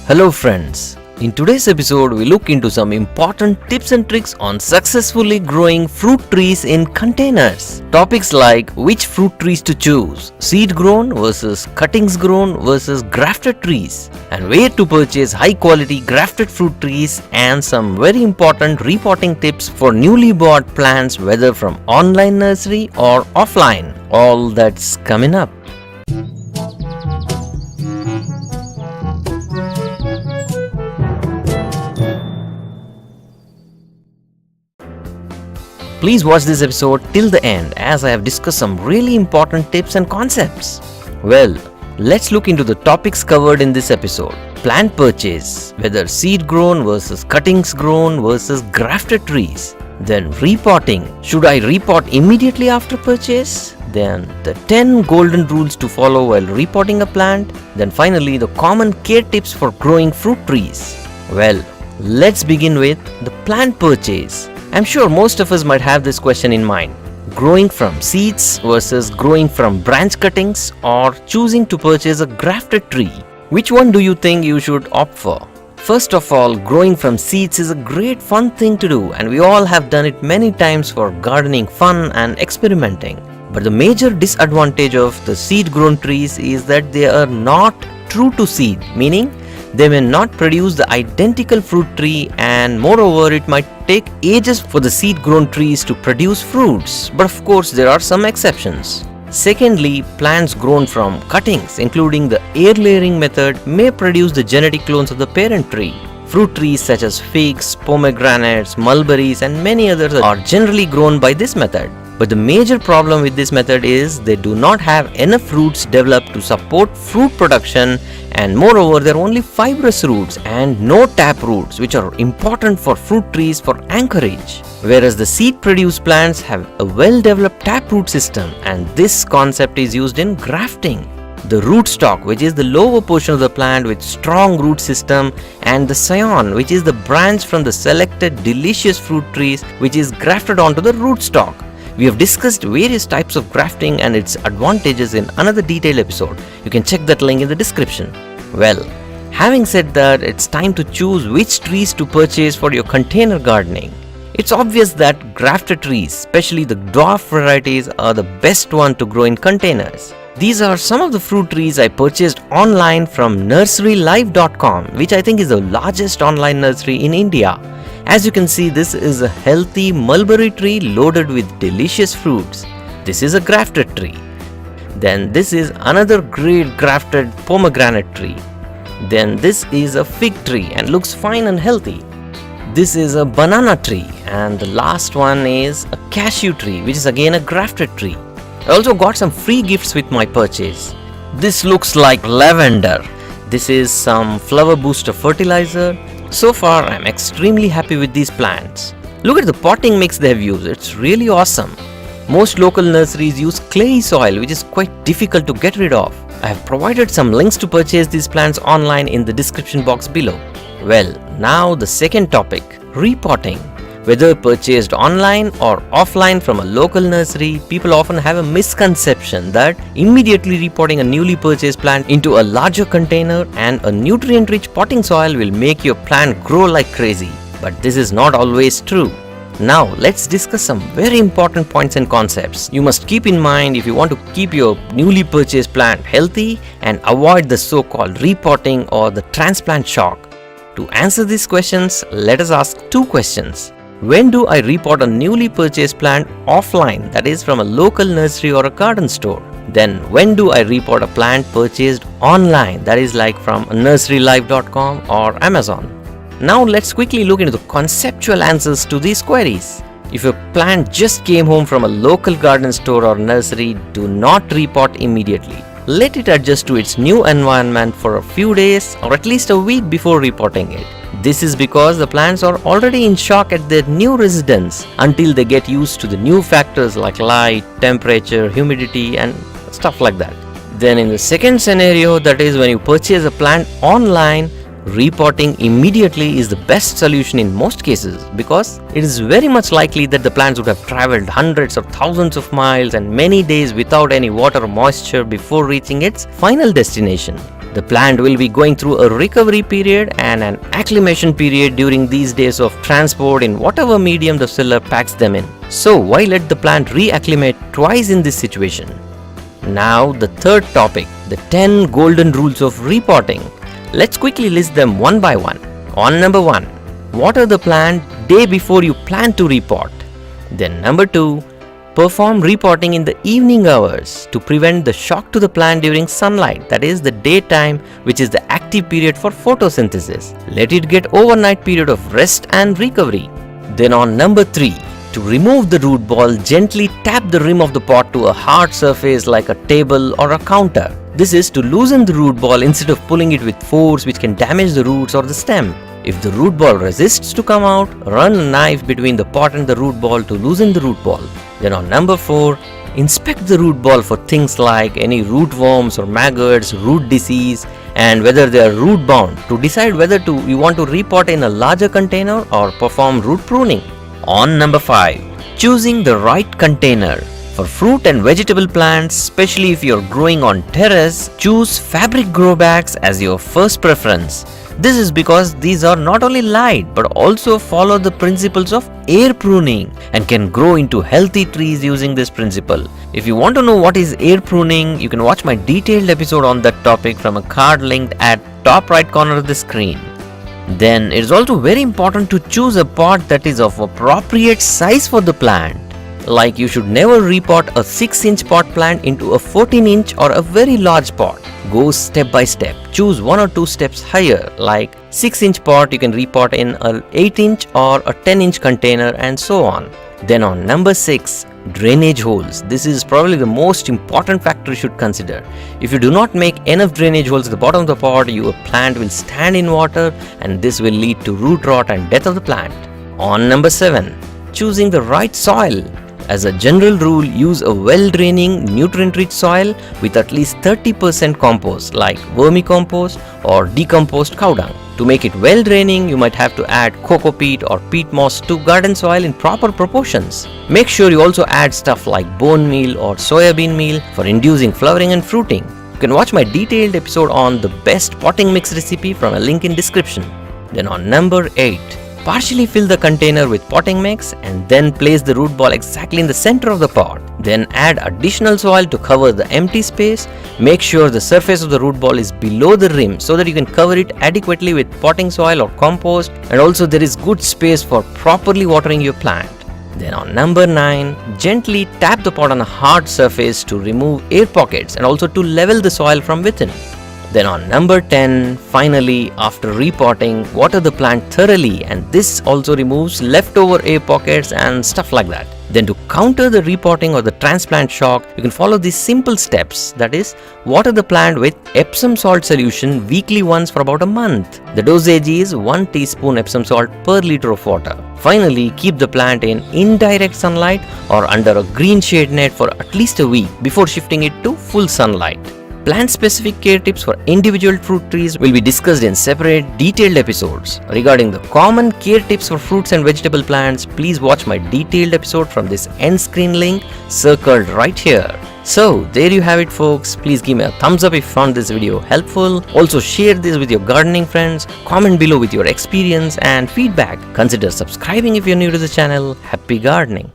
Hello friends, in today's episode we look into some important tips and tricks on successfully growing fruit trees in containers. Topics like which fruit trees to choose, seed grown versus cuttings grown versus grafted trees, and where to purchase high quality grafted fruit trees, and some very important repotting tips for newly bought plants whether from online nursery or offline. All that's coming up. Please watch this episode till the end as I have discussed some really important tips and concepts. Well, let's look into the topics covered in this episode. Plant purchase, whether seed grown versus cuttings grown versus grafted trees. Then repotting, should I repot immediately after purchase? Then the 10 golden rules to follow while repotting a plant. Then finally the common care tips for growing fruit trees. Well, let's begin with the plant purchase. I'm sure most of us might have this question in mind. Growing from seeds versus growing from branch cuttings, or choosing to purchase a grafted tree. Which one do you think you should opt for? First of all, growing from seeds is a great fun thing to do, and we all have done it many times for gardening fun and experimenting. But the major disadvantage of the seed grown trees is that they are not true to seed, meaning they may not produce the identical fruit tree, and moreover it might take ages for the seed grown trees to produce fruits. But of course there are some exceptions. Secondly, plants grown from cuttings, including the air layering method, may produce the genetic clones of the parent tree. Fruit trees such as figs, pomegranates, mulberries and many others are generally grown by this method. But the major problem with this method is they do not have enough roots developed to support fruit production, and moreover there are only fibrous roots and no tap roots, which are important for fruit trees for anchorage. Whereas the seed produced plants have a well developed tap root system, and this concept is used in grafting. The rootstock, which is the lower portion of the plant with strong root system, and the scion, which is the branch from the selected delicious fruit trees which is grafted onto the rootstock. We have discussed various types of grafting and its advantages in another detailed episode. You can check that link in the description. Well, having said that, it's time to choose which trees to purchase for your container gardening. It's obvious that grafted trees, especially the dwarf varieties, are the best one to grow in containers. These are some of the fruit trees I purchased online from nurserylife.com, which I think is the largest online nursery in India. As you can see, this is a healthy mulberry tree loaded with delicious fruits. This is a grafted tree. Then this is another great grafted pomegranate tree. Then this is a fig tree and looks fine and healthy. This is a banana tree, and the last one is a cashew tree, which is again a grafted tree. I also got some free gifts with my purchase. This looks like lavender. This is some flower booster fertilizer. So far, I'm extremely happy with these plants. Look at the potting mix they have used, it's really awesome. Most local nurseries use clayey soil, which is quite difficult to get rid of. I have provided some links to purchase these plants online in the description box below. Well, now the second topic, repotting. Whether purchased online or offline from a local nursery, people often have a misconception that immediately repotting a newly purchased plant into a larger container and a nutrient-rich potting soil will make your plant grow like crazy. But this is not always true. Now let's discuss some very important points and concepts you must keep in mind if you want to keep your newly purchased plant healthy and avoid the so-called repotting or the transplant shock. To answer these questions, let us ask two questions. When do I repot a newly purchased plant offline, that is from a local nursery or a garden store? Then when do I repot a plant purchased online, that is like from nurserylife.com or Amazon? Now let's quickly look into the conceptual answers to these queries. If your plant just came home from a local garden store or nursery, do not repot immediately. Let it adjust to its new environment for a few days or at least a week before repotting it. This is because the plants are already in shock at their new residence until they get used to the new factors like light, temperature, humidity and stuff like that. Then in the second scenario, that is when you purchase a plant online, repotting immediately is the best solution in most cases because it is very much likely that the plants would have traveled hundreds or thousands of miles and many days without any water or moisture before reaching its final destination. The plant will be going through a recovery period and an acclimation period during these days of transport in whatever medium the seller packs them in. So why let the plant re-acclimate twice in this situation? Now the third topic, the 10 golden rules of repotting. Let's quickly list them one by one. On number 1, water the plant day before you plan to repot. Then number 2, perform repotting in the evening hours to prevent the shock to the plant during sunlight, that is the daytime, which is the active period for photosynthesis. Let it get overnight period of rest and recovery. Then on number 3, to remove the root ball, gently tap the rim of the pot to a hard surface like a table or a counter. This is to loosen the root ball instead of pulling it with force, which can damage the roots or the stem. If the root ball resists to come out, run a knife between the pot and the root ball to loosen the root ball. Then on number 4, inspect the root ball for things like any root worms or maggots, root disease, and whether they are root bound to decide whether you want to repot in a larger container or perform root pruning. On number 5, choosing the right container. For fruit and vegetable plants, especially if you are growing on terrace, choose fabric grow bags as your first preference. This is because these are not only light but also follow the principles of air pruning and can grow into healthy trees using this principle. If you want to know what is air pruning, you can watch my detailed episode on that topic from a card linked at top right corner of the screen. Then it is also very important to choose a pot that is of appropriate size for the plant. Like you should never repot a 6-inch pot plant into a 14-inch or a very large pot. Go step by step. Choose 1 or 2 steps higher, like 6-inch pot you can repot in a 8-inch or a 10-inch container and so on. Then on number 6, drainage holes. This is probably the most important factor you should consider. If you do not make enough drainage holes at the bottom of the pot, your plant will stand in water and this will lead to root rot and death of the plant. On number 7, choosing the right soil. As a general rule, use a well-draining, nutrient-rich soil with at least 30% compost like vermicompost or decomposed cow dung. To make it well-draining, you might have to add coco peat or peat moss to garden soil in proper proportions. Make sure you also add stuff like bone meal or soybean meal for inducing flowering and fruiting. You can watch my detailed episode on the best potting mix recipe from a link in description. Then on number 8, partially fill the container with potting mix and then place the root ball exactly in the center of the pot. Then add additional soil to cover the empty space. Make sure the surface of the root ball is below the rim so that you can cover it adequately with potting soil or compost, and also there is good space for properly watering your plant. Then on number 9, gently tap the pot on a hard surface to remove air pockets and also to level the soil from within. Then on number 10, finally, after repotting, water the plant thoroughly, and this also removes leftover air pockets and stuff like that. Then to counter the repotting or the transplant shock, you can follow these simple steps. That is, water the plant with Epsom salt solution weekly once for about a month. The dosage is 1 teaspoon Epsom salt per liter of water. Finally, keep the plant in indirect sunlight or under a green shade net for at least a week before shifting it to full sunlight. Plant-specific care tips for individual fruit trees will be discussed in separate, detailed episodes. Regarding the common care tips for fruits and vegetable plants, please watch my detailed episode from this end screen link circled right here. So, there you have it folks. Please give me a thumbs up if you found this video helpful. Also share this with your gardening friends. Comment below with your experience and feedback. Consider subscribing if you're new to the channel. Happy gardening!